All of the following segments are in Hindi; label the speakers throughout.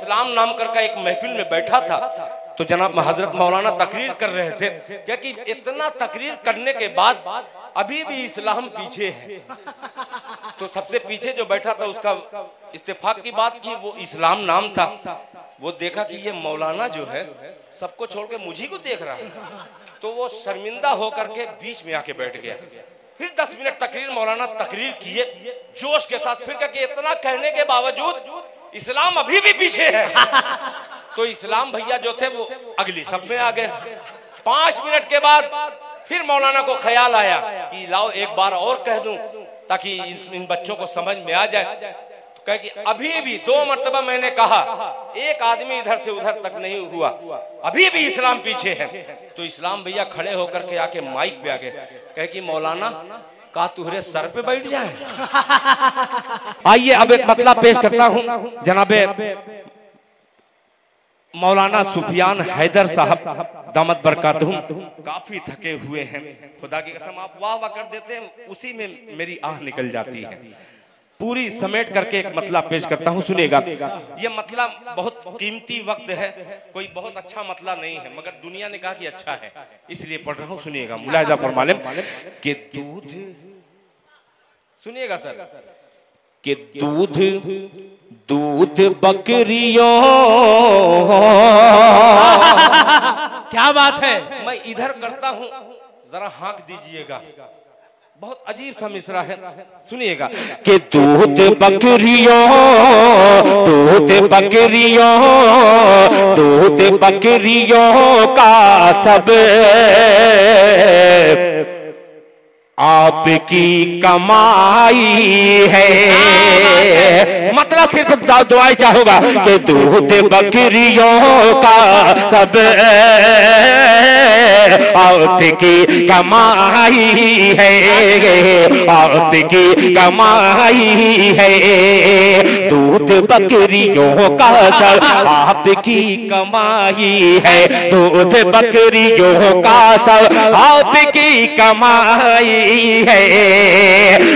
Speaker 1: इस्लाम नाम करके एक महफिल में बैठा था, तो जनाब हजरत मौलाना तकरीर कर रहे थे क्या कि इतना तकरीर करने के बाद अभी भी इस्लाम पीछे है। तो सबसे पीछे जो बैठा था उसका इत्तेफाक की बात की वो इस्लाम नाम था। वो देखा कि ये मौलाना जो है सबको छोड़ के मुझी को देख रहा है, तो वो शर्मिंदा होकर के बीच में आके बैठ गया। फिर 10 मिनट तकरीर मौलाना तकरीर किए जोश के साथ, फिर कि इतना कहने के बावजूद इस्लाम अभी भी पीछे है। तो इस्लाम भैया जो थे वो अगली सब में आ गए। 5 मिनट के बाद फिर मौलाना को ख्याल आया कि लाओ एक बार और कह दूं ताकि इन बच्चों को समझ में आ जाए। तो कहे कि अभी भी 2 मर्तबा मैंने कहा, एक आदमी इधर से उधर तक नहीं हुआ, अभी भी इस्लाम पीछे है। तो इस्लाम भैया खड़े होकर के आके माइक पे आ गए, कहे कि मौलाना का तुहरे सर पे बैठ जाए। आइए अब एक मतला पेश करता हूँ। जनाबे मौलाना सुफियान हैदर साहब दामत बरकातहुम काफी थके हुए हैं। खुदा की कसम आप वाह वाह कर देते हैं, उसी में मेरी आह निकल जाती है। पूरी समेट करके एक मतला पेश करता हूँ, सुनेगा। ये मतला बहुत कीमती वक्त है, कोई बहुत अच्छा मतला नहीं है, मगर दुनिया ने कहा कि अच्छा है इसलिए पढ़ रहा हूँ। सुनिएगा, मुलाहिजा फरमा लें कि दूध, सुनिएगा सर, कि दूध दूध बकरियों।
Speaker 2: क्या बात है।
Speaker 1: मैं इधर करता हूँ, जरा हाँक दीजिएगा, बहुत अजीब सा मिसरा है, सुनिएगा।
Speaker 3: कि दूध बकरियों, दूध बकरियों, दूध बकरियों का सब आपकी कमाई है। मतलब सिर्फ दुआई चाहूंगा कि दूध बकरियों का सब आपकी कमाई है, आपकी कमाई है। दूध बकरियों का सब आपकी कमाई है, दूध बकरियों का सब आपकी कमाई है।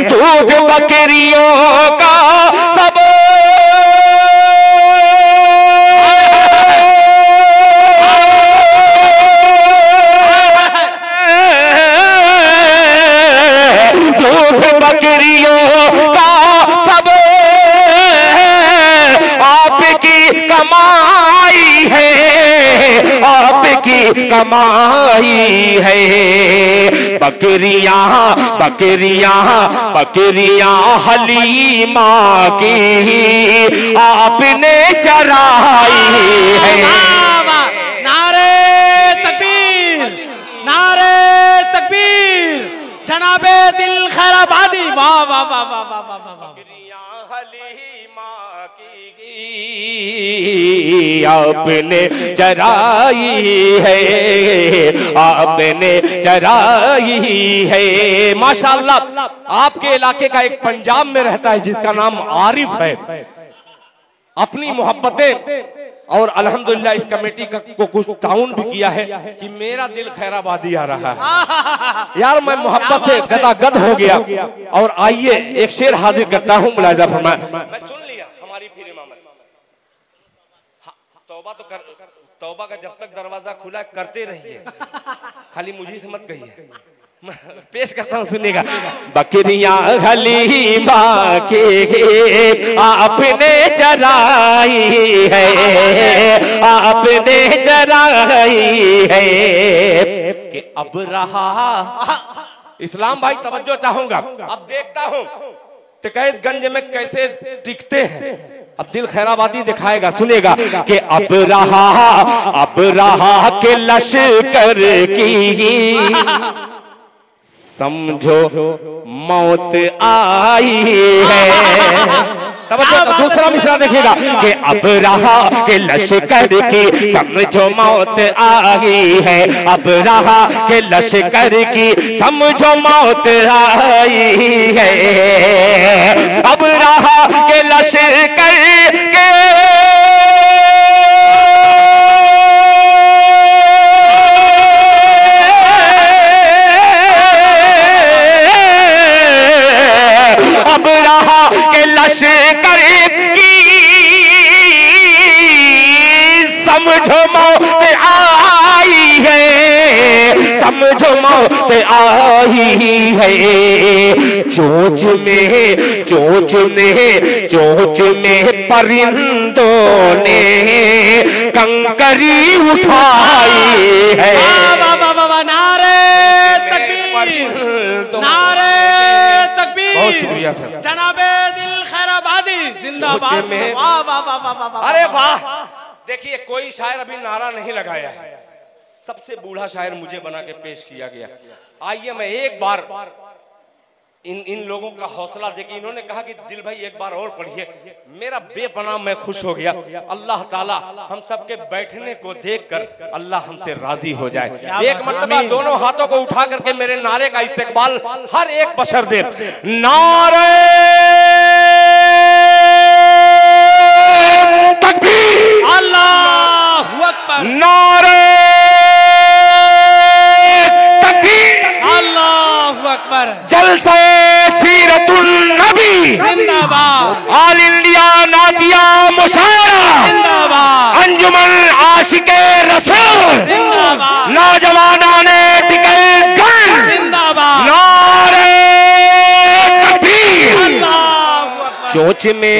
Speaker 3: दूध बकरियों का सब दूध बकरियों का सब आपकी कमाई है, आपकी कमाई है। बकरियां बकरियां बकरियां हलीमा की आपने चराई है।
Speaker 2: नारे तकबीर, नारे तकबीर, जनाबे दिल खैराबादी। वाह वाह वाह वाह वाह वाह वाह।
Speaker 3: आपने चराई है, आपने चराई है।
Speaker 1: माशाअल्लाह, आपके इलाके का एक पंजाब में रहता है जिसका नाम आरिफ है। अपनी मोहब्बतें और अल्हम्दुलिल्लाह इस कमेटी को कुछ ताउन भी किया है कि मेरा दिल खैराबादी आ रहा है। यार मैं मोहब्बत से गदागद हो गया। और आइए एक शेर हाजिर करता हूँ, मुलाहिजा फरमाएं। मैं सुन लिया हमारी फिर इमामत। तौबा तो कर, तौबा का जब तक दरवाजा खुला करते रहिए, खाली मुझे से मत कहिए। पेश करता हूँ, सुनिएगा।
Speaker 3: बकरियां हलीमा के आपने चराई है, आपने चराई है।
Speaker 1: कि अब रहा इस्लाम भाई तवज्जो चाहूंगा। अब देखता हूँ टिकैतगंज में कैसे टिकते हैं। अब दिल खैराबादी दिखाएगा, सुनेगा।
Speaker 3: कि अब रहा के लश्कर की समझो मौत आई है।
Speaker 1: दूसरा मिसरा देखिएगा।
Speaker 3: कि अब रहा के लश्कर की समझो मौत आई है, अब रहा के लश्कर की समझो मौत आई है। अब रहा के लश्कर के अब रहा के लश्कर की समझो मौत आई है, समझो मौत आई है। चोंच में चोंच में चोंच में परिंदों ने कंकरी उठाई है।
Speaker 2: नारे तकबीर, नारे तकबीर।
Speaker 1: बहुत शुक्रिया सर।
Speaker 2: जनाबे दिल खैराबादी जिंदाबाद। वाह वाह वाह वाह वाह।
Speaker 1: अरे वाह, देखिए कोई शायर अभी नारा नहीं लगाया है, सबसे बूढ़ा शायर मुझे बना के पेश किया गया। आइए मैं एक बार इन लोगों का हौसला देखिए। इन्होंने कहा कि दिल भाई एक बार और पढ़िए, मेरा बेपनाह मैं खुश हो गया। अल्लाह ताला हम सबके बैठने को देखकर अल्लाह हमसे राजी हो जाए। एक मर्तबा दोनों हाथों को उठा करके मेरे नारे का इस्तेकबाल हर एक बशर दे। नारे तकबीर,
Speaker 2: अल्लाहु अकबर,
Speaker 1: नारे तकबीर,
Speaker 2: अल्लाहु अकबर।
Speaker 3: जलसे सीरतुल नबी
Speaker 2: जिंदाबाद,
Speaker 3: ऑल इंडिया नादिया मुशायरा
Speaker 2: जिंदाबाद,
Speaker 3: अंजुमन आशिके रसूल
Speaker 2: जिंदाबाद,
Speaker 3: नौजवानों ने टिकट गन
Speaker 2: जिंदाबाद,
Speaker 3: नारे तकबीर।
Speaker 2: अल्लाहु अकबर।
Speaker 3: चोंच में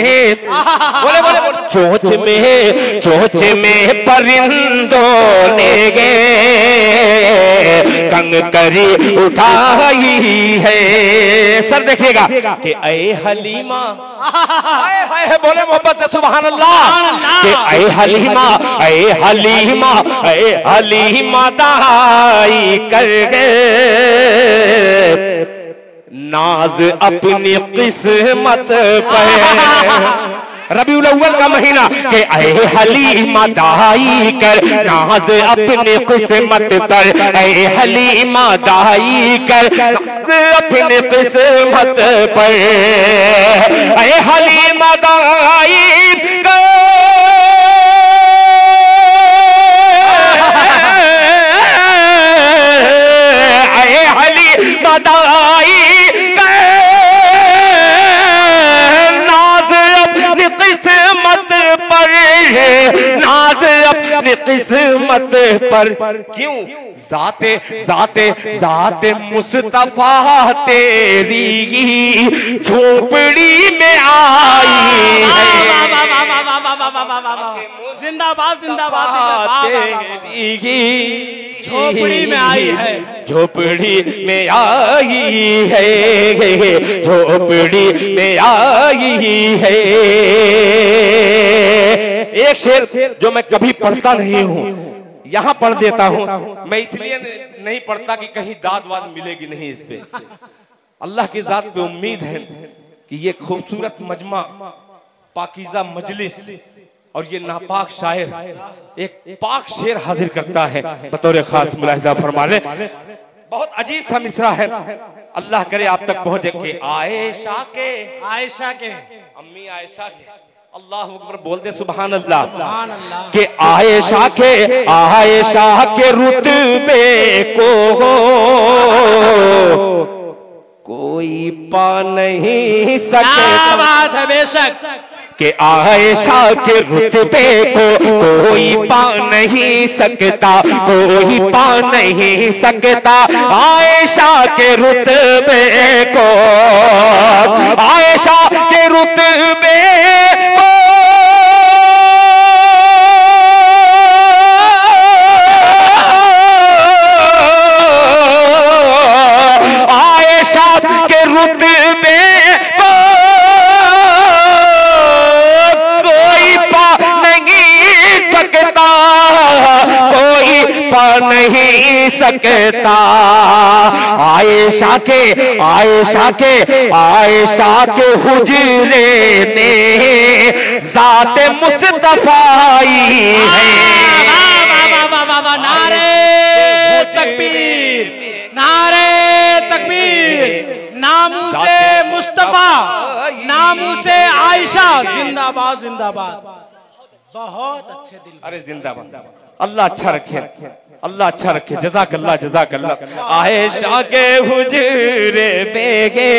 Speaker 1: बोले बोले बोले
Speaker 3: चोंच में परिंदों ने कंकरी उठाई है। सर देखिएगा कि ऐ हलीमा,
Speaker 1: हाय बोले मोहब्बत से सुभान अल्लाह।
Speaker 3: कि ऐ हलीमा, ऐ हलीमा, ऐ हलीमा दाई कर गए नाज अपनी किस्मत पर। रबीउल अव्वल का महीना के ऐ हलीमा दाई कर नाज अपनी किस्मत पर, ऐ हलीमा दाई कर नाज अपनी किस्मत पर, ऐ हलीमा दाई कर, ऐ हलीमा दाई नाज अपनी किस्मत पर। क्यों? जाते जाते जाते मुस्तफा तेरी झोपड़ी में आई है।
Speaker 2: जिंदाबाद जिंदाबाद,
Speaker 3: तेरी
Speaker 2: झोपड़ी में आई है,
Speaker 3: झोपड़ी में आई है, झोपड़ी में आई है। एक शेर जो मैं कभी पढ़ता नहीं हूँ, यहाँ पढ़ देता हूँ। मैं इसलिए नहीं पढ़ता कि कहीं दाद वाद मिलेगी नहीं इस पे। अल्लाह की जात पे उम्मीद है कि ये खूबसूरत मजमा, पाकीज़ा मजलिस और ये नापाक शायर एक पाक शेर हाजिर करता है बतौर खास मुलाहिजा फरमा ले। बहुत अजीब सा मिसरा है, अल्लाह करे आप तक पहुंचे कि आयशा के अम्मी आयशा के, अल्लाह अकबर बोल दे सुभान अल्लाह, कि आयशा के रुतबे को कोई पा नहीं सकता।
Speaker 2: बात है बेशक,
Speaker 3: कि आयशा के रुतबे को कोई पा नहीं सकता, कोई पा नहीं सकता। आयशा के रुतबे को, आयशा के रुतबे को आयशा के रुतबे को कोई पा नहीं सकता, कोई पा नहीं सकता। आयशा के हुजरे में ज़ात मुस्तफाई है।
Speaker 2: नारे तकबीर, नारे तकबीर। नामू से मुस्तफा, नामू से आयशा, जिंदाबाद जिंदाबाद। बहुत अच्छे दिल।
Speaker 1: अरे जिंदाबाद, अल्लाह अच्छा रखे, अल्लाह अच्छा रखे। जज़ाकल्लाह जज़ाकल्लाह। आयशा के हुजरे बेगे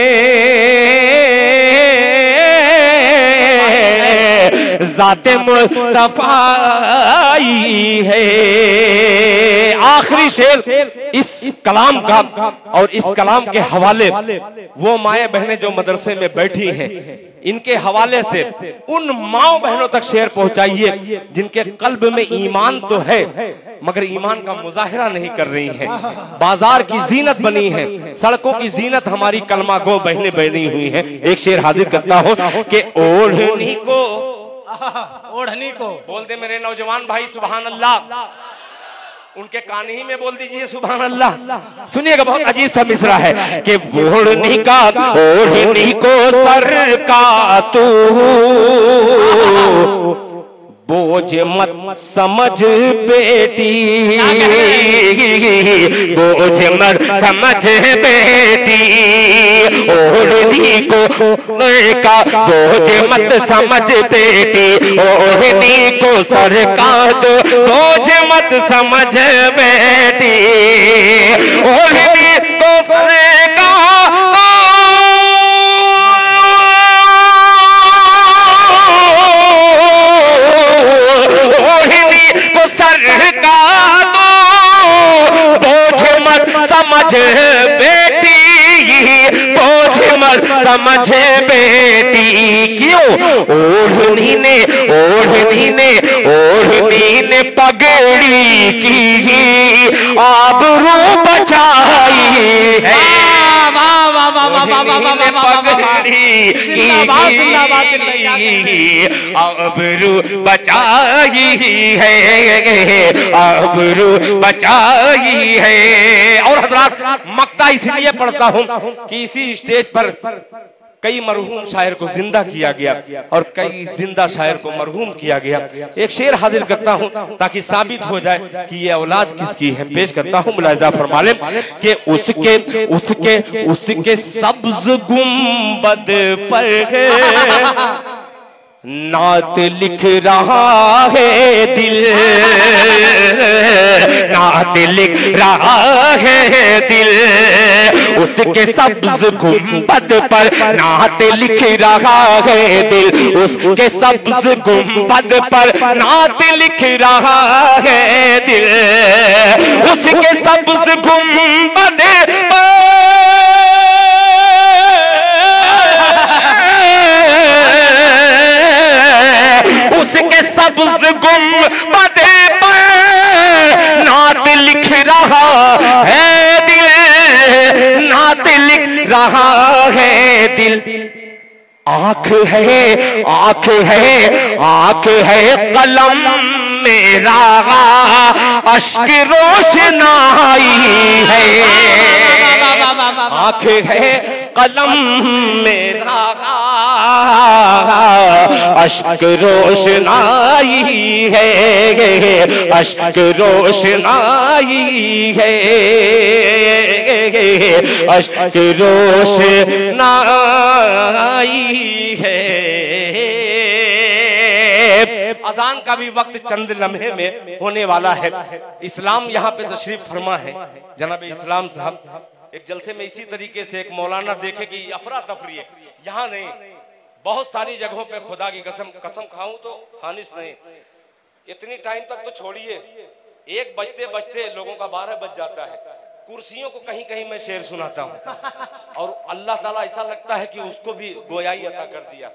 Speaker 3: जाते मुस्तफाई है। आखिरी शेर इस कलाम का और इस कलाम के हवाले वो माए बहनें जो मदरसे में बैठी हैं, इनके हवाले से उन माओ बहनों तक शेर पहुंचाइए जिनके कल्ब में ईमान तो है मगर ईमान का मुजाहिरा नहीं कर रही हैं। बाजार की जीनत बनी है, सड़कों की जीनत हमारी कलमा गो बहनें बनी हुई हैं। एक शेर हाजिर करता हूं कि ओढ़नी को बोल दे मेरे नौजवान भाई सुभान अल्लाह। उनके कान ही में बोल दीजिए सुभान अल्लाह। सुनिएगा, बहुत अजीब सा मिसरा है कि ओढ़नी को सर का तू बोझ मत समझ बेटी, बोझ मत समझ बेटी, ओढ़नी को का बोझ मत समझ बेटी, ओढ़नी को सर का दो बोझ मत समझ बेटी, ओढ़नी को सर का समझ बेटी, बोझ मत समझ बेटी। क्यों? ओढ़नी ने पगड़ी की आबरू बचाई है, पगड़ी की आबरू बचाई है, आबरू बचाई है। और हज़रात, मक्ता इसलिए पढ़ता हूं कि इसी स्टेज पर कई मरहूम शायर को जिंदा किया गया और कई जिंदा शायर को मरहूम किया गया। एक शेर हाजिर करता हूं ताकि साबित हो जाए कि ये औलाद किसकी है। पेश करता हूं, मुलाहिजा फरमा लें कि उसके सब्ज गुंबद पर नात लिख रहा है दिल, नात लिख रहा है दिल, उसके सब्ज गुंबद पर नात लिख रहा है दिल, उसके सब्ज गुंबद पर नात लिख रहा है दिल, उसके सब्ज गुंबद पर उसके सब्ज गुंबद पर नात लिख रहा है दिल, नात लिख रहा है दिल। आँख है कलम मेरा, अश्क रोशनाई है, आँख है कलम मेरा, अश्क रोशनाई है, अश्क रोशनाई है, अश्क रोशनाई है। अजान का भी वक्त चंद लम्हे में होने वाला है। इस्लाम यहाँ पे तशरीफ फरमा है। जनाब इस्लाम साहब एक जलसे में इसी तरीके से एक मौलाना देखे कि अफरा तफरी है, यहाँ नहीं, बहुत सारी जगहों पे खुदा की कसम खाऊं तो हानिस नहीं। इतनी टाइम तक तो छोड़िए, 1 बजते बजते लोगों का 12 बज जाता है। कुर्सियों को कहीं कहीं मैं शेर सुनाता हूँ और अल्लाह ताला ऐसा लगता है कि उसको भी गोयाई अता कर दिया।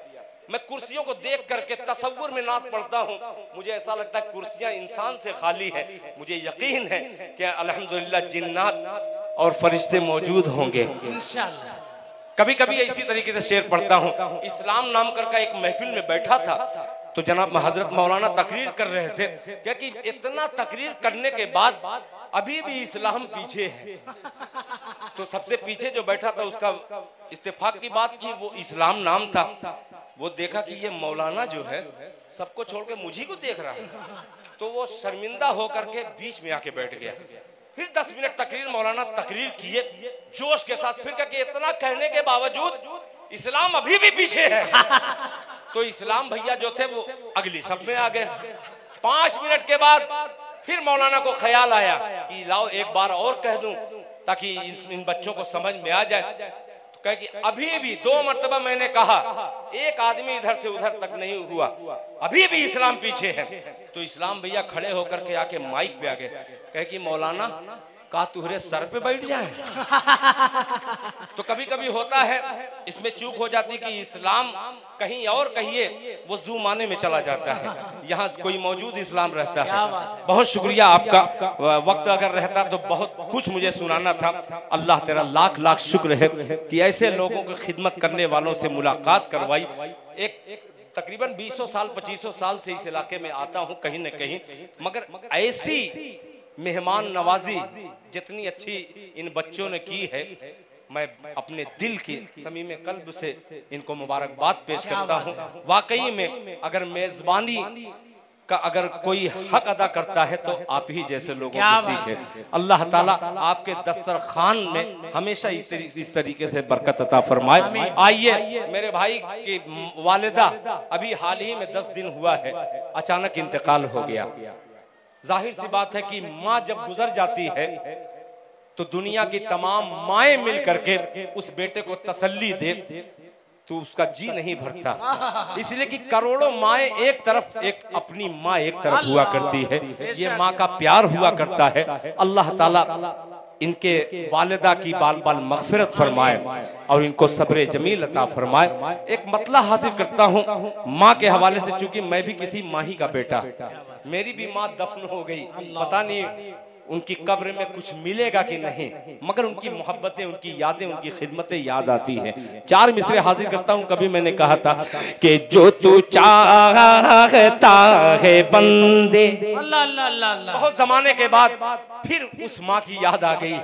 Speaker 3: मैं कुर्सियों को देख करके तसव्वुर में नात पढ़ता हूँ, मुझे ऐसा लगता है कुर्सियाँ इंसान से खाली है। मुझे यकीन है कि अल्हम्दुलिल्लाह जिन्नात और फरिश्ते मौजूद होंगे इंशाअल्लाह। कभी कभी इसी तरीके से शेर पढ़ता हूँ। इस्लाम नाम का एक महफिल में बैठा था तो जनाब हजरत मौलाना तकरीर कर रहे थे, क्या कि इतना तकरीर करने के बाद अभी भी इस्लाम पीछे है। तो सबसे पीछे जो बैठा था उसका इत्तेफाक की बात की, वो इस्लाम नाम था। वो देखा कि ये मौलाना जो है सबको छोड़ के मुझी को देख रहा है, तो वो शर्मिंदा होकर के बीच में आके बैठ गया। फिर 10 मिनट तकरीर मौलाना तकरीर किए जोश के साथ, फिर कि इतना कहने के बावजूद इस्लाम अभी भी पीछे है। तो इस्लाम भैया जो थे वो अगली सब में आ गए। 5 मिनट के बाद फिर मौलाना को ख्याल आया कि लाओ एक बार और कह दूं ताकि इन बच्चों को समझ में आ जाए।
Speaker 1: कहे कि अभी भी 2 मर्तबा मैंने कहा, एक आदमी इधर से उधर तक नहीं हुआ, अभी भी इस्लाम पीछे है। तो इस्लाम भैया खड़े होकर के आके माइक पे आ गए, कहे कि मौलाना का तुहरे सर पे बैठ जाए। तो कभी कभी होता है, इसमें चूक हो जाती कि इस्लाम कहीं और कहिए वो जू माने में चला जाता है, यहाँ कोई मौजूद इस्लाम रहता है। बहुत शुक्रिया आपका, वक्त अगर रहता तो बहुत कुछ मुझे सुनाना था। अल्लाह तेरा लाख लाख शुक्र है कि ऐसे लोगों की खिदमत करने वालों से मुलाकात करवाई। एक तकरीबन 20 साल 25 साल से इस इलाके में आता हूँ कहीं न कहीं, मगर ऐसी मेहमान नवाजी जितनी अच्छी इन बच्चों ने की है, मैं अपने दिल की समीम कल्ब से इनको मुबारकबाद पेश करता हूँ। वाकई में अगर मेजबानी का अगर कोई हक अदा करता है तो आप ही जैसे लोगों को सीखे। अल्लाह ताला आपके दस्तरखान में हमेशा इस तरीके से बरकत अता फरमाए। आइए, मेरे भाई की वालिदा अभी हाल ही में 10 दिन हुआ है, अचानक इंतकाल हो गया। जाहिर सी बात है कि माँ जब गुजर जाती है तो दुनिया की तमाम माएँ मिल करके उस बेटे को तसल्ली दे तो उसका जी नहीं भरता, इसलिए कि करोड़ों माएँ एक तरफ, एक अपनी माँ एक तरफ हुआ करती है। ये माँ का प्यार हुआ करता है। अल्लाह ताला इनके वालिदा की बाल बाल मगफिरत फरमाए और इनको सब्र जमील अता फरमाए। एक मतला हासिल करता हूँ माँ के हवाले से, चूंकि मैं भी किसी माही का बेटा, मेरी भी माँ दफन हो गई, पता नहीं उनकी कब्र में कुछ मिलेगा कि नहीं, मगर उनकी मोहब्बतें, उनकी यादें, उनकी खिदमतें याद आती हैं। 4 मिसरे हाजिर करता हूँ। कभी मैंने कहा था कि जो तू चाहता है बंदे, बहुत जमाने के बाद फिर उस माँ की याद आ गई।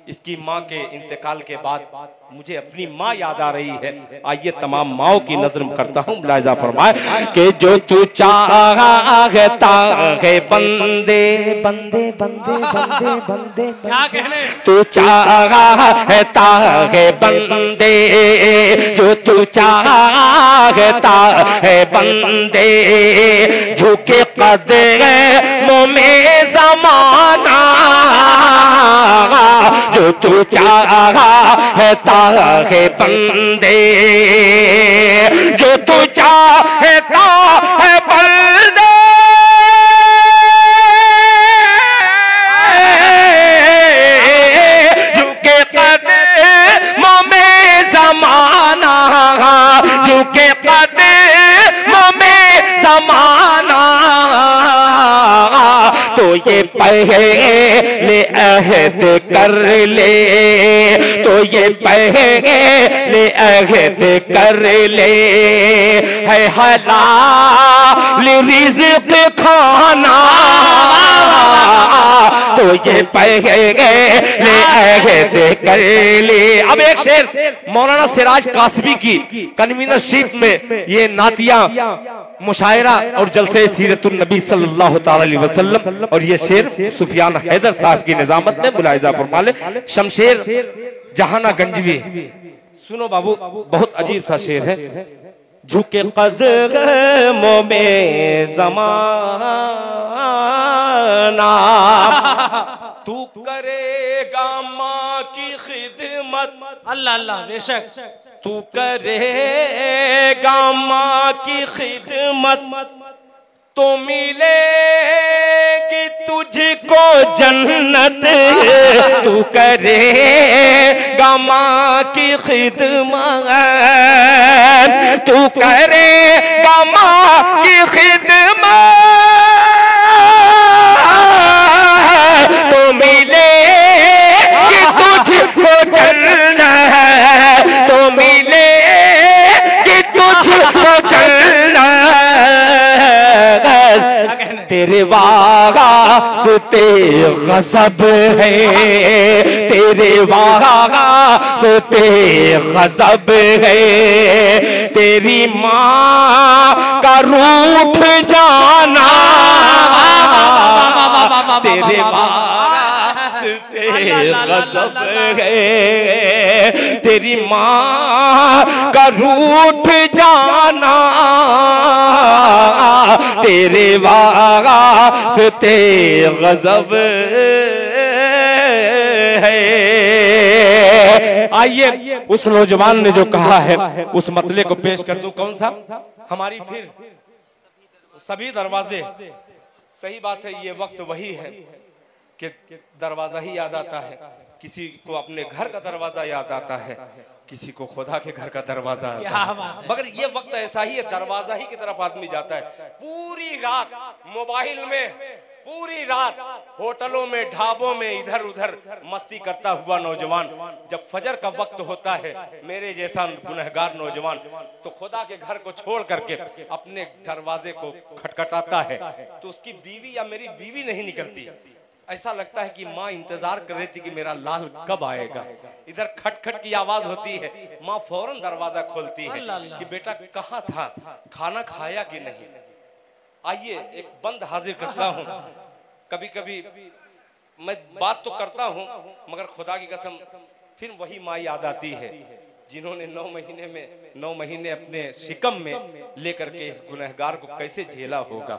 Speaker 1: इसकी माँ के इंतकाल के बाद मुझे अपनी माँ याद आ रही है। आइए तमाम माओ की नजर करता हूँ, मुलाहिजा फरमाए कि जो तू चाहता है बंदे, बंदे बंदे बंदे बंदे,
Speaker 2: क्या कहने,
Speaker 3: तू चाहता है बंदे, जो तू चाहता है बंदे, झुके कदमों में ज़माना, जो तू चाहता है बंदे, जो तू चाहता है बंदे, झुके कदमों में ज़माना, झुके कदमों में ज़माना, तो ये पहले अहद कर ले, तो ये पहले अहद कर ले, है हलाल रिज़्क़ खाना, तो ये पहले अहद कर ले। अब एक शेर मौलाना सिराज कासबी की कन्वीनरशिप में ये नातिया मुशायरा और जलसे सीरतुन नबी सल्लल्लाहु अलैहि वसल्लम, और ये शेर सुफियान हैदर साहब की निजामत में मुलाहिजा फरमा ले। शमशेर जहाना गंजवी, सुनो बाबू, बहुत अजीब सा शेर है। झुके कदमों में ज़माना, तू करेगा माँ की खिदमत,
Speaker 2: अल्लाह अल्लाह, बेशक
Speaker 3: तू करेगा माँ की खिदमत, तो मिलेगी तुझको जन्नत, तू करेगा माँ की खिदमत, तू करेगा माँ की खिदमत, तो मिलेगी तुझको जन्नत, तो मिलेगी तुझको जन्नत, तेरे वास्ते गज़ब है, तेरे वास्ते गज़ब है, तेरी माँ का रूठ जाना, तेरे वास्ते गज़ब है, तेरी माँ का रूठ जाना, तेरे वास्ते गज़ब है।
Speaker 1: आइए उस नौजवान ने जो कहा है उस मतले को पेश कर दूं। कौन सा? हमारी फिर सभी दरवाजे। सही बात है, ये वक्त वही है कि दरवाजा ही याद आता है। किसी को अपने घर का दरवाजा याद आता है, किसी को खुदा के घर का दरवाजा आता है। मगर ये वक्त ऐसा ही है, दरवाजा ही की तरफ आदमी जाता है। पूरी रात मोबाइल में, पूरी रात होटलों में, ढाबों में इधर उधर मस्ती करता हुआ नौजवान जब फजर का वक्त होता है, मेरे जैसा गुनहगार नौजवान तो खुदा के घर को छोड़ करके अपने दरवाजे को खटखटाता है, तो उसकी बीवी या मेरी बीवी नहीं निकलती। ऐसा लगता है कि माँ इंतजार कर रही थी कि मेरा लाल कब आएगा। इधर खटखट की आवाज होती है, माँ फौरन दरवाजा खोलती है कि बेटा कहाँ था, खाना खाया कि नहीं। आइए एक बंद हाजिर करता हूँ। कभी कभी मैं बात तो करता हूँ मगर खुदा की कसम फिर वही माँ याद आती है जिन्होंने 9 महीने अपने शिकम में लेकर के इस गुनहगार को कैसे झेला होगा।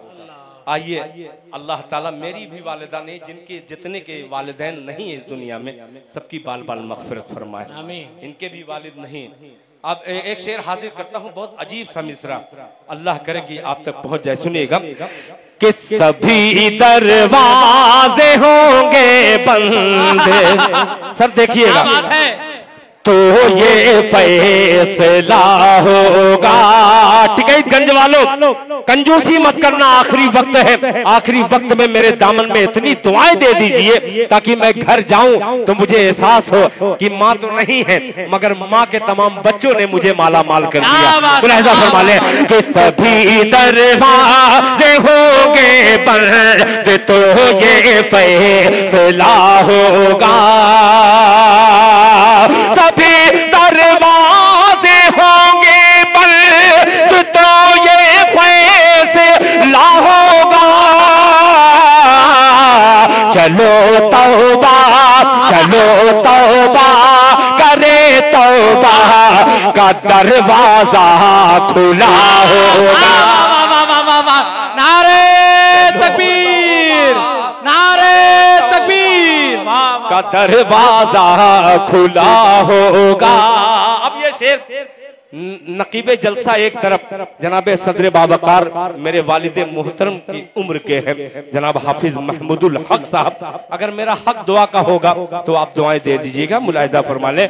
Speaker 1: आइए अल्लाह ताला मेरी भी वालिदा ने, जिनके जितने के वालिदैन नहीं है इस दुनिया में, सबकी बाल बाल मग़फ़िरत फरमाए। इनके भी वालिद नहीं। अब एक शेर हाजिर करता हूँ, बहुत अजीब सा मिसरा, अल्लाह करे कि आप तक पहुंच जाए। सुनिएगा
Speaker 3: कि सभी दरवाजे होंगे बंद। सब देखिएगा तो ये फैसला होगा। ठीक है गंज वालों, कंजूसी मत करना, आखिरी वक्त है। आखिरी वक्त में मेरे दामन में इतनी दुआएं दे दीजिए ताकि मैं घर जाऊं तो मुझे एहसास हो कि माँ तो नहीं है मगर माँ के तमाम बच्चों ने मुझे माला माल कर दिया। मुलाहिजा फरमा ले कि सभी दरवाजे होंगे बंद तो ये फैसला होगा। सभी दरवाजे होंगे बंद तो ये फैसला होगा। चलो तौबा, चलो तौबा करे, तौबा का दरवाजा खुला होगा।
Speaker 2: नारे तकबीर, नारे तकबीर
Speaker 3: का दरवाजा खुला होगा।
Speaker 1: अब ये शेर नकीबे जलसा एक तरफ, जनाब सदर बावकार मेरे वालिदे मोहतरम की उम्र के हैं जनाब हाफिज महमूदुल हक साहब, अगर मेरा हक दुआ का होगा तो आप दुआएं दे दीजिएगा। मुलाहिजा फरमा ले।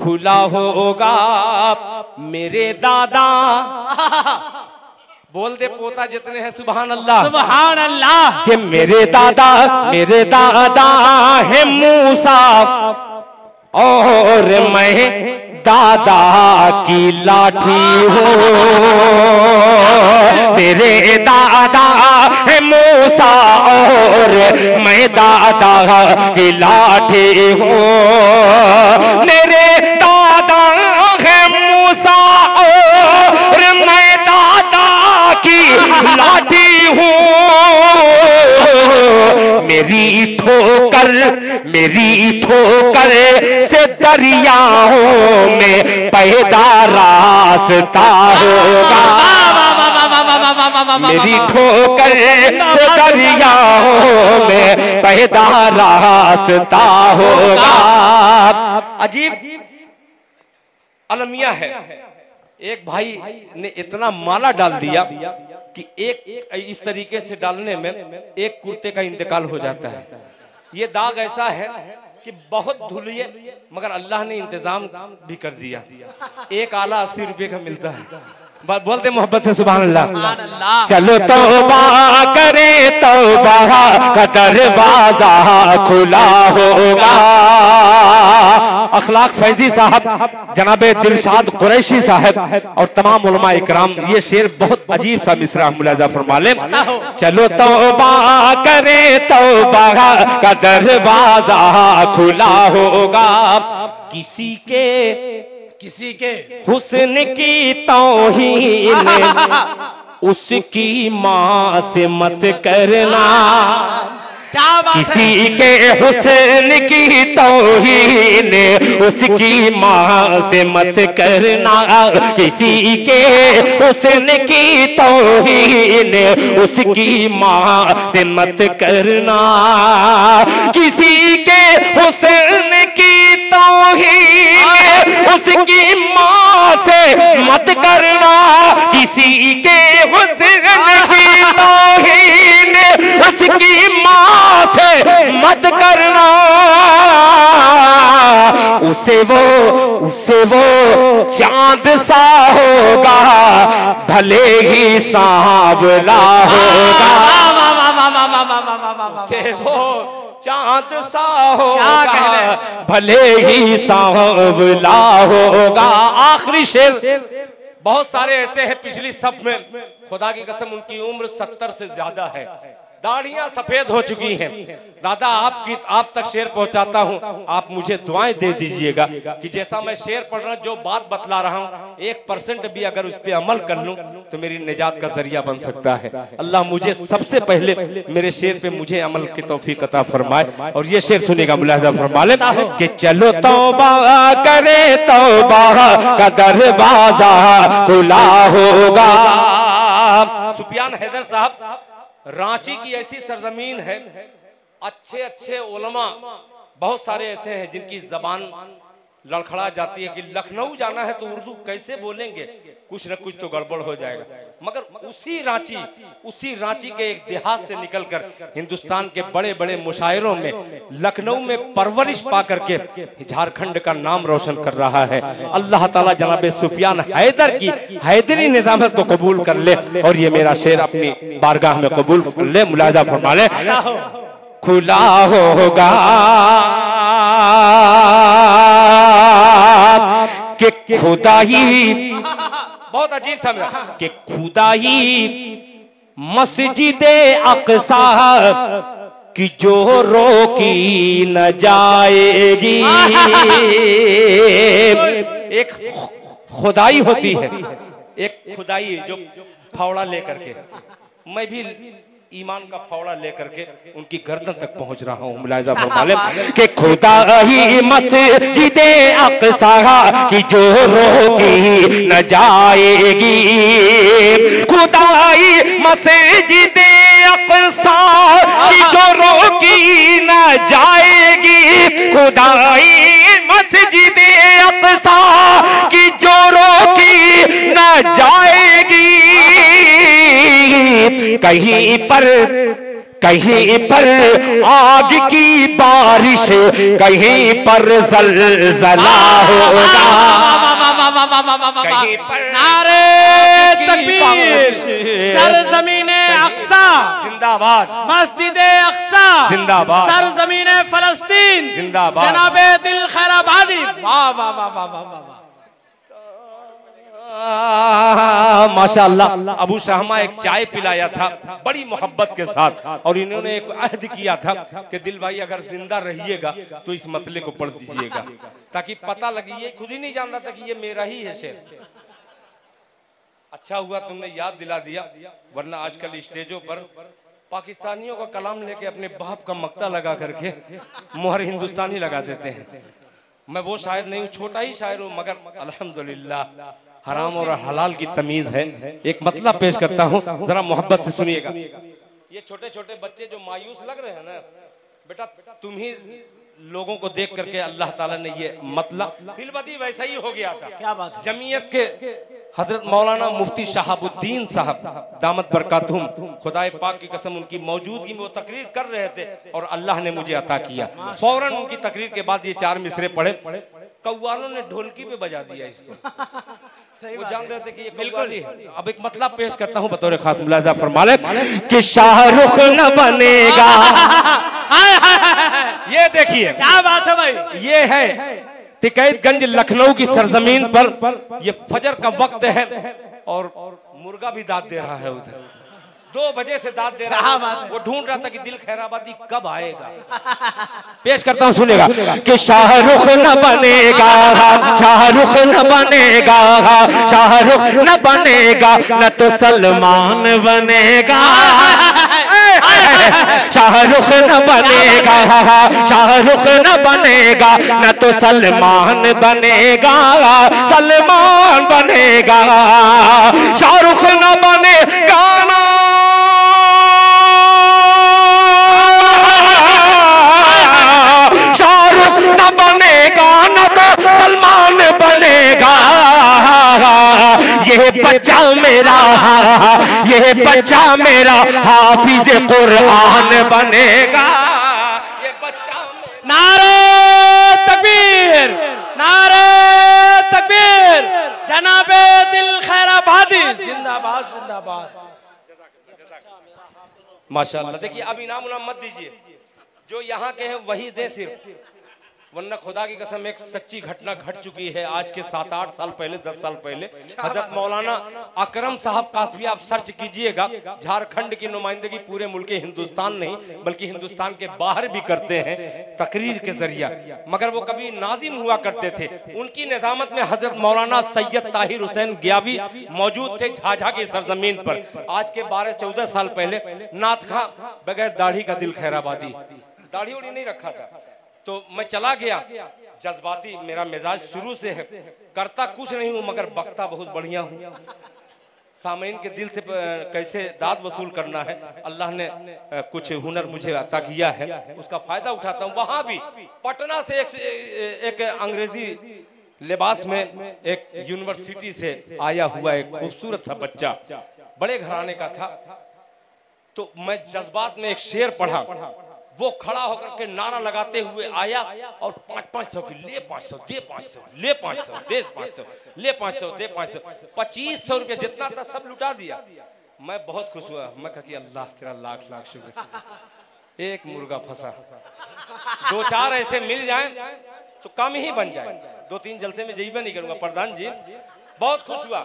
Speaker 1: खुला होगा मेरे दादा, बोल दे पोता जितने हैं सुभान अल्लाह,
Speaker 2: सुभान अल्लाह।
Speaker 3: कि मेरे दादा है मूसा और मैं दादा की लाठी हूँ। तेरे दादा है मूसा और मैं दादा की लाठी हूँ। मेरे दादा है मूसा और मैं दादा की लाठी हूँ। मेरी ठोकर से दरियाओं में पैदा रास्ता होगा। मेरी ठोकर से दरियाओं में पैदा रास्ता होगा।
Speaker 1: अजीब अलमिया है। एक भाई ने इतना माला डाल दिया कि एक इस तरीके से डालने में एक कुर्ते का इंतकाल हो जाता है। ये दाग ऐसा है कि बहुत धुलिए मगर अल्लाह ने इंतजाम भी कर दिया। एक आला 80 रुपए का मिलता है। बोलते मोहब्बत से सुभान अल्लाह।
Speaker 3: चलो तौबा करे, तौबा का दरवाजा खुला होगा।
Speaker 1: अखलाक फैजी साहब, जनाबे दिलशाद कुरैशी साहब और तमाम उलमा इकराम, ये शेर बहुत अजीब सा मिसरा, मुलाहिजा फरमा ले।
Speaker 3: चलो तौबा करे, तौबा का दरवाजा खुला होगा।
Speaker 2: किसी के
Speaker 3: हुस्न की तौहीन उसकी माँ से मत करना।
Speaker 2: क्या बात
Speaker 3: किसी के हुस्न की तौहीन उसकी माँ से मत करना। किसी के हुस्न की तौहीन उसकी माँ से मत करना। किसी के हुस्न की तौहीन तौहीन उसकी माँ से मत करना, किसी के हुस्न की तौहीन उसकी माँ से मत करना। उसे वो चांद सा होगा, भले ही सांवला होगा।
Speaker 1: उसे वो चांद सा होगा,
Speaker 3: भले ही सांवला होगा। आखिरी शेर।
Speaker 1: बहुत सारे ऐसे हैं पिछली सब में, खुदा की कसम उनकी उम्र 70 से ज्यादा है, दाढ़ियां सफेद हो चुकी हैं। दादा आप तक शेर पहुंचाता हूं, आप मुझे दुआएं दे दीजिएगा कि जैसा मैं शेर पढ़ रहा हूं, जो बात बतला रहा हूं, 1% भी अगर उस पर अमल कर लूं तो मेरी निजात का जरिया बन सकता है। अल्लाह मुझे सबसे पहले मेरे शेर पे मुझे अमल की तौफीक अता फरमाए। और ये शेर सुनेगा, मुलाहिजा फरमा ले कि चलो तौबा करे, तौबा का दरवाजा खुला होगा। सुफियान हैदर साहब, रांची की ऐसी सरजमीन है, अच्छे अच्छे उलमा बहुत सारे ऐसे हैं जिनकी जबान लड़खड़ा जाती है कि लखनऊ जाना है तो उर्दू कैसे बोलेंगे, कुछ न कुछ तो गड़बड़ हो जाएगा। मगर उसी रांची के एक देहात से निकलकर हिंदुस्तान के बड़े बड़े मुशायरों में, लखनऊ में परवरिश पा करके झारखंड का नाम रोशन कर रहा है। अल्लाह ताला जनाब सुफियान हैदर की हैदरी निजामत को कबूल कर ले और ये मेरा शेर अपनी बारगाह में कबूल कर ले। मुलाहिजा फरमा ले, खुला होगा कि खुदा ही, बहुत अजीब समझा,
Speaker 3: कि खुदा ही मस्जिदे अक़सा की जो रोकी न जाएगी। एक खुदाई होती है, एक खुदाई जो फावड़ा लेकर के, मैं भी ईमान का फावड़ा लेकर के उनकी गर्दन तक पहुंच रहा हूं। मुलाहिजा फरमा ले कि खुदा ही मस्जिदे अक़सा की जो रोकी न जाएगी। खुदा ही मस्जिदे अक़सा की जो रोकी न जाएगी। खुदा ही मस्जिदे अक़सा की जो रोकी न जाएगी। कहीं पर आग की बारिश, कहीं पर ज़लज़ला होगा।
Speaker 2: कहीं पर नारे तकबीर, सरज़मीने अक़सा जिंदाबाद, मस्जिदे अक़सा जिंदाबाद, सरज़मीने फ़लस्तीन जिंदाबाद, जनाबे दिल खैराबादी। वाह वाह वाह वाह वाह वाह।
Speaker 1: माशाअल्लाह। अबू शहमा एक चाय पिलाया था बड़ी मोहब्बत के साथ, और इन्होंने एक अहद किया था कि दिल भाई अगर जिंदा रहिएगा तो इस मतले को पढ़ दीजिएगा, ताकि पता लगे। ये खुद ही नहीं जानता था कि ये मेरा ही है शेर। अच्छा हुआ तुमने याद दिला दिया, वरना आजकल स्टेजों पर पाकिस्तानियों का कलाम लेके अपने बाप का मक्ता लगा करके मोहर हिंदुस्तानी लगा देते हैं। मैं वो शायर नहीं हूँ, छोटा ही शायर हूँ, मगर अल्हम्दुलिल्लाह हराम और हलाल की तमीज है। एक मतलब पेश करता हूँ, जरा मोहब्बत से सुनिएगा। ये छोटे छोटे बच्चे जो मायूस लग रहे हैं ना, बेटा तुम ही लोगों को देख करके अल्लाह ताला ने ये मतलब फिलबदी वैसा ही हो गया था।
Speaker 2: क्या बात है।
Speaker 1: जमीयत के हजरत मौलाना मुफ्ती शहाबुद्दीन साहब दामत बरकातुहुम, खुदाए पाक की कसम, उनकी मौजूदगी में वो तकरीर कर रहे थे और अल्लाह ने मुझे अता किया। फौरन उनकी तकरीर के बाद ये 4 मिसरे पढ़े, कव्वालों ने ढोलकी पे बजा दिया इसको। वो जान रहे थे कि ये कव्वाली है। अब एक मतलब पेश करता हूँ बतौर खास, मुलाहिजा फरमा ले कि शाहरुख न बनेगा। ये देखिए
Speaker 2: क्या बात है भाई।
Speaker 1: ये है टिकैतगंज लखनऊ की सरजमीन पर ये फजर का वक्त है और मुर्गा भी दाद दे रहा है उधर। 2 बजे से दाद दे रहा है, वो ढूंढ रहा था कि दिल खैराबादी कब आएगा।
Speaker 3: पेश करता हूँ सुनेगा कि शाहरुख न बनेगा, शाहरुख न बनेगा, शाहरुख न बनेगा, न तो सलमान बनेगा। शाहरुख न बनेगा, शाहरुख न बनेगा, न तो सलमान बनेगा, सलमान बनेगा। शाहरुख न बनेगा ना, शाहरुख न बनेगा, न तो बच्चा मेरा, ये बच्चा मेरा हाफिज कुरान बनेगा।
Speaker 1: ये बच्चा
Speaker 2: नारे तकबीर, नारे तकबीर, जनाबे दिल खैराबादी जिंदाबाद जिंदाबाद।
Speaker 1: माशाअल्लाह। देखिए अब इनाम उनाम मत दीजिए, जो यहाँ के हैं वही दे सिर्फ, वरना खुदा की कसम एक सच्ची घटना घट चुकी है आज के 7-8 साल पहले, 10 साल पहले। हजरत मौलाना अकरम साहब कासवी आप सर्च कीजिएगा, झारखंड की नुमाइंदगी पूरे मुल्क हिंदुस्तान नहीं बल्कि हिंदुस्तान के बाहर भी करते हैं तकरीर के जरिया, मगर वो कभी नाजिम हुआ करते थे। उनकी निजामत में हजरत मौलाना सैयद ताहिर हुसैन गियावी मौजूद थे झाझा की सरजमीन पर। आज के 12-14 साल पहले नात खां बगैर दाढ़ी का दिल खैराबादी, दाढ़ी उड़ी नहीं रखा था, तो मैं चला गया। जज्बाती मेरा मिजाज शुरू से है, करता कुछ नहीं हूं मगर बकता बहुत बढ़िया हूं। सामीन के दिल से कैसे दाद वसूल करना है, अल्लाह ने कुछ हुनर मुझे अता किया है, उसका फायदा उठाता हूं। वहां भी पटना से एक अंग्रेजी लिबास में एक यूनिवर्सिटी से आया हुआ एक खूबसूरत सा बच्चा, बड़े घराने का था, तो मैं जज्बात में एक शेर पढ़ा। वो खड़ा होकर के नारा लगाते हुए आया और 500 की ले 500 दे 500 ले 500 दे 500 ले 500 दे 500 2500 रुपये जितना था सब लुटा दिया। मैं बहुत खुश हुआ, मैं कहा कि अल्लाह तेरा लाख लाख शुक्र। एक मुर्गा फंसा, 2-4 ऐसे मिल जाएं तो काम ही बन जाए। 2-3 जलसे में जईबा नहीं करूंगा प्रधान जी। बहुत खुश हुआ,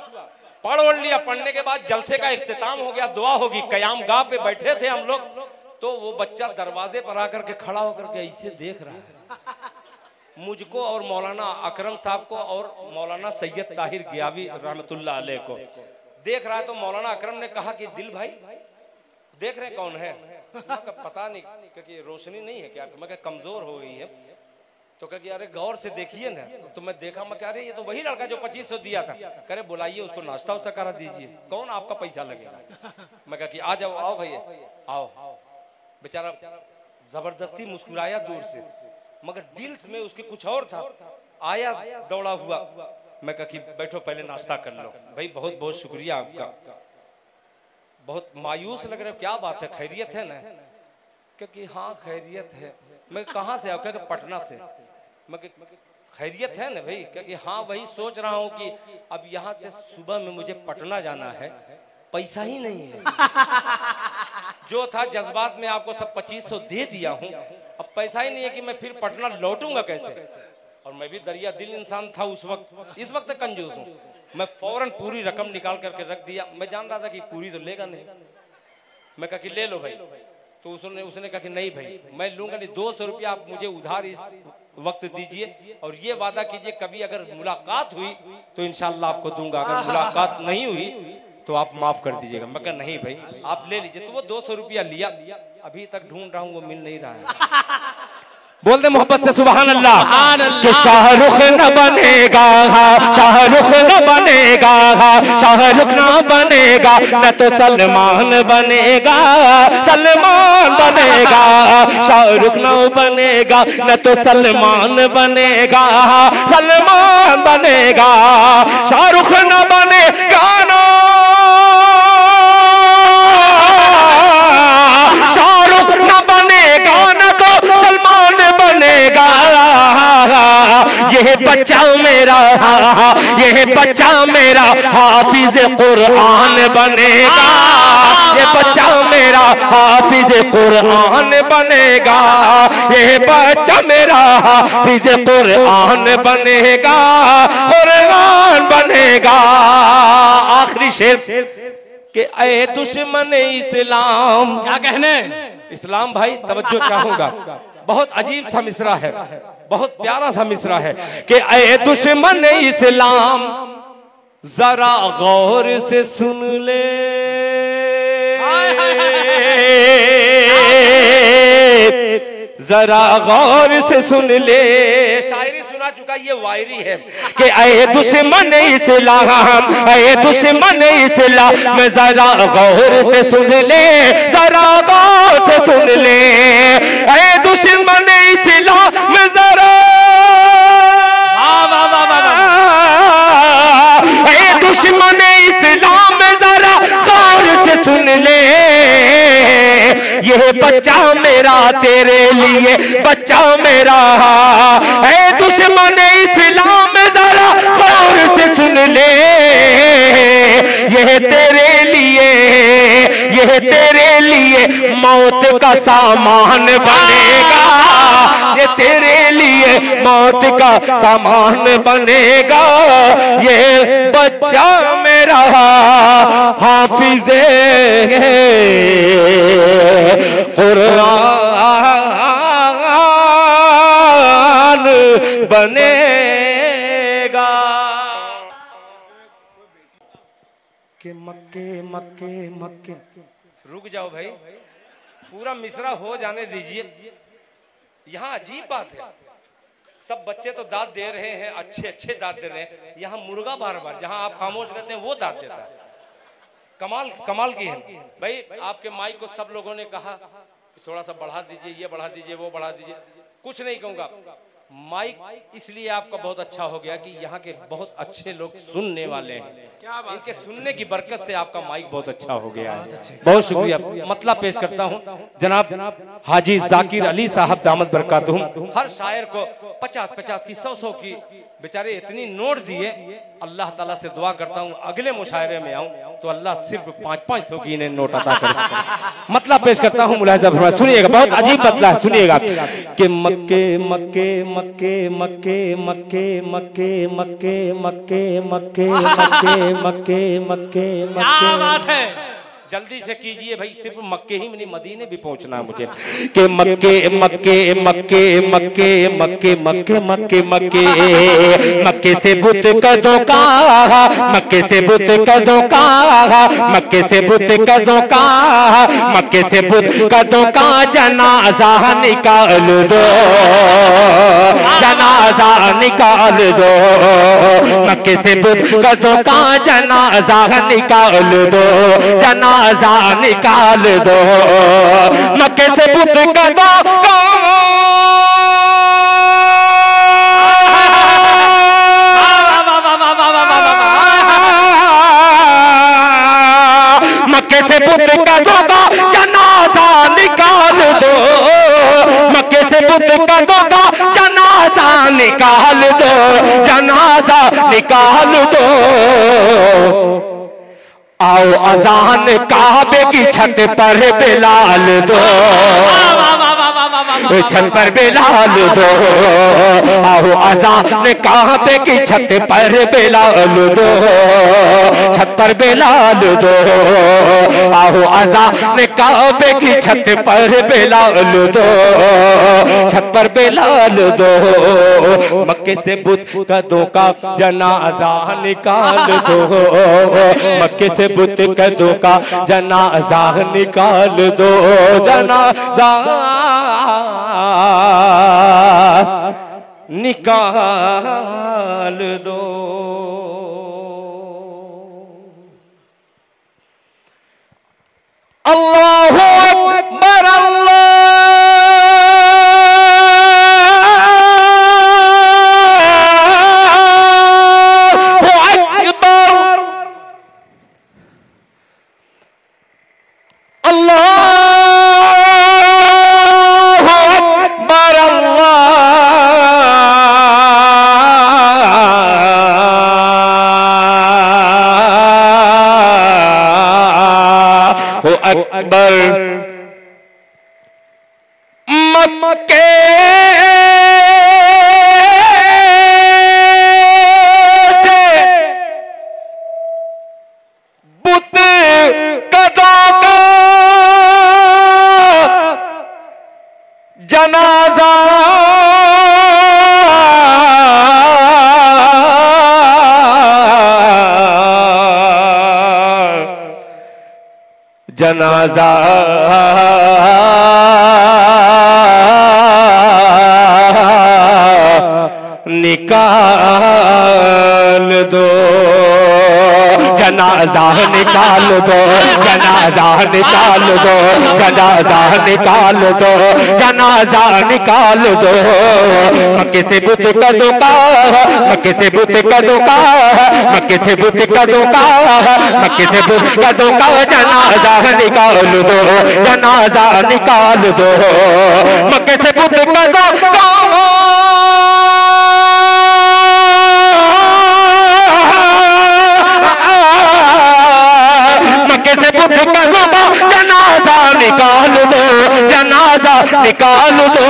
Speaker 1: पढ़ ओढ़ लिया। पढ़ने के बाद जलसे का इख्तिताम हो गया, दुआ होगी। कयाम गाह पे बैठे थे हम लोग, तो वो बच्चा दरवाजे पर आकर के खड़ा होकर के ऐसे देख रहा है मुझको और मौलाना अकरम साहब को और मौलाना सैयद ताहिर गियावी रहमतुल्लाह अलैह को देख रहा है। तो मौलाना अकरम ने कहा कि दिल भाई देख रहे कौन है? पता नहीं, क्योंकि रोशनी नहीं है क्या, मैं कमजोर हो गई है। तो कह अरे गौर से देखिए ना। तो मैं देखा, मैं कह रहे ये तो वही लड़का जो 2500 दिया था। करे बुलाइए उसको, नाश्ता उस्ता करा दीजिए। कौन आपका पैसा लगेगा? मैं कहा कि आ जाओ, आओ भैया आओ। बेचारा जबरदस्ती मुस्कुराया दूर से, मगर दिल में उसके कुछ और था। आया दौड़ा हुआ, मैं कहा कि बैठो पहले नाश्ता कर लो। भाई बहुत बहुत शुक्रिया आपका। बहुत मायूस लग रहा है, क्या बात है, खैरियत है ना? क्योंकि हाँ खैरियत है। मैं कहाँ से? क्या पटना से। मैं खैरियत है ना भाई? क्योंकि हाँ वही सोच रहा हूँ कि अब यहाँ से सुबह में मुझे पटना जाना है, पैसा ही नहीं है। जो था जज्बात में आपको सब 2500 दे दिया हूँ, अब पैसा ही नहीं है कि मैं फिर पटना लौटूंगा कैसे? और मैं भी दरिया दिल इंसान था उस वक्त, इस वक्त कंजूस हूँ। मैं फौरन पूरी रकम निकाल करके रख दिया। मैं जान रहा था कि पूरी तो लेगा नहीं। मैं कहा कि ले लो भाई। तो उसने कहा कि नहीं भाई मैं लूंगा नहीं, 200 रुपया आप मुझे उधार इस वक्त दीजिए और ये वादा कीजिए कभी अगर मुलाकात हुई तो इंशाल्लाह आपको दूंगा, अगर मुलाकात नहीं हुई तो आप माफ कर दीजिएगा। मैं कहा नहीं भाई आप ले लीजिए। तो वो 200 रुपया लिया, अभी तक ढूंढ रहा हूँ, वो मिल नहीं रहा है। बोल दे मोहब्बत से सुभान अल्लाह। कि शाहरुख न बनेगा, शाहरुख न बनेगा, शाहरुख न बनेगा, न तो सलमान बनेगा, सलमान बनेगा। शाहरुख न बनेगा, न तो सलमान बनेगा, सलमान बनेगा। शाहरुख न बनेगा ना, शाहरुख न बनेगा न तो सलमान बनेगा। यह बच्चा मेरा, यह बच्चा मेरा हाफिज कुरान बनेगा। ये बच्चा मेरा हाफिज कुरान बनेगा। यह बच्चा मेरा हाफिज कुरान बनेगा, कुरान बनेगा। आखिरी शेर कि ऐ दुश्मन इस्लाम,
Speaker 2: क्या कहने?
Speaker 1: इस्लाम भाई तवज्जो चाहूंगा, बहुत अजीब सा मिसरा है, बहुत प्यारा सा मिसरा है कि ऐ दुश्मन इस्लाम जरा गौर से सुन ले, जरा गौर से सुन ले। शायरी सुना चुका, ये वायरी है कि ऐ दुश्मन इस्लाम, ऐ दुश्मन इस्लाम जरा गौर से सुन ले, जरा गौर से सुन ले। ऐ दुश्मन इस्लाम जरा, ऐ दुश्मन इस्लाम
Speaker 3: मेरा तेरे लिए बच्चा मेरा। ऐ दुश्मन इस्लाम जरा गौर से सुन ले, यह तेरे लिए, यह तेरे लिए मौत का सामान बनेगा, ये तेरे लिए मौत का सामान बनेगा। ये बच्चा मेरा हाफिज़े कुरान बनेगा।
Speaker 1: कि मक्के मक्के मक्के, रुक जाओ भाई, पूरा मिसरा हो जाने दीजिए। यहाँ अजीब बात है, सब बच्चे तो दाद दे रहे हैं, अच्छे अच्छे दाद दे रहे हैं, यहाँ मुर्गा बार बार जहाँ आप खामोश रहते हैं वो दाद देता है। कमाल कमाल की है भाई। आपके माइक को सब लोगों ने कहा थोड़ा सा बढ़ा दीजिए, ये बढ़ा दीजिए, वो बढ़ा दीजिए, कुछ नहीं कहूँगा। माइक इसलिए आपका बहुत अच्छा हो गया कि यहाँ के बहुत अच्छे लोग सुनने वाले हैं, इनके सुनने की बरकत से आपका माइक बहुत अच्छा हो गया है। बहुत शुक्रिया। मतलब पेश करता हूँ जनाब हाजी जाकिर अली साहब दामद बरकातुहुम। हर शायर को 50-50 की 100-100 की बेचारे इतनी नोट दिए। अल्लाह ताला से दुआ करता हूँ अगले मुशायरे में आऊँ तो अल्लाह सिर्फ 500-500 की इन्हें नोट अता करे। मतलब पेश करता हूँ, मुलाहिजा फरमाइए, सुनिएगा, बहुत अजीब मतला है, सुनिएगा कि मक्के मक्के मक्के मक्के मक्के मक्के मक्के मक्के मक्के मक्के मक्के मक्के मक्के। जल्दी से कीजिए भाई, सिर्फ मक्के ही नहीं मदीने भी पहुंचना है मुझे।
Speaker 3: कि मक्के मक्के मक्के मक्के मक्के मक्के मक्के मक्के मक्के से बुत कदों का, मक्के से बुत कदों का, मक्के से बुत कदों का, मक्के से बुत कदों का जनाजा निकाल दो, जनाजा निकाल दो। मक्के से बुत कदों का जनाजा निकाल दो, जनाजा निकाल दो। मक्के से बुत कदों का, मक्के से बुत कदों का जनाजा निकाल दो, मक्के से बुत कदों का जनाजा निकाल दो, जनाजा निकाल दो। आओ अजान काबे की छत पर बिलाल दो, छत पर बिलाल दो। आओ अजान काबे की छत पर बिलाल दो, छत पर बिलाल दो। आओ अजान काबे की छत पर बिलाल दो, छत पर बिलाल दो। मक्के से बुत कदों का जनाजा निकाल दो, मक्के से बुत कदों का जनाजा निकाल दो, जनाजा निकाल दो। अल्लाहु अकबर, अकबर। मक्के से बुत कदों का जनाजा जनाजा निकाल दो, जनाजा निकाल दो, जनाजा जनाजा निकाल दो, जनाजा निकाल दो, जनाजा निकाल दो। मक्के से बुत कदों का, मक्के से बुत कदों का, मक्के से बुत कदों का, मक्के से बुत कदों का जनाजा निकाल दो, जनाजा निकाल दो। मक्के से बुत कदों का, जनाजा निकाल दो, जनाजा निकाल दो।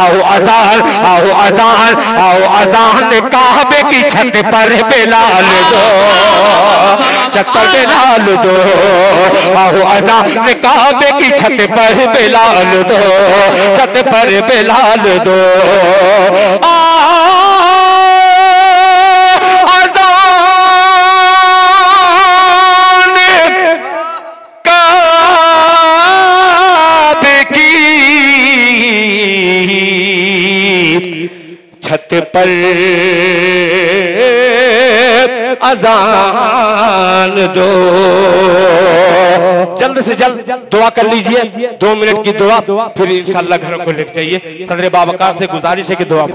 Speaker 3: आओ अजान, आओ अजान, आओ अजान काबे की छत पर बिलाल दो, छत पर बिलाल दो। आओ अजान काबे की छत पर बिलाल दो, छत पर बिलाल दो। छत पर अजान दो। जल्द से जल्द दुआ कर लीजिए, 2 मिनट की दुआ, फिर इंशाअल्लाह घर को लेट जाइए। सदर बावकार से गुजारिश है कि दुआ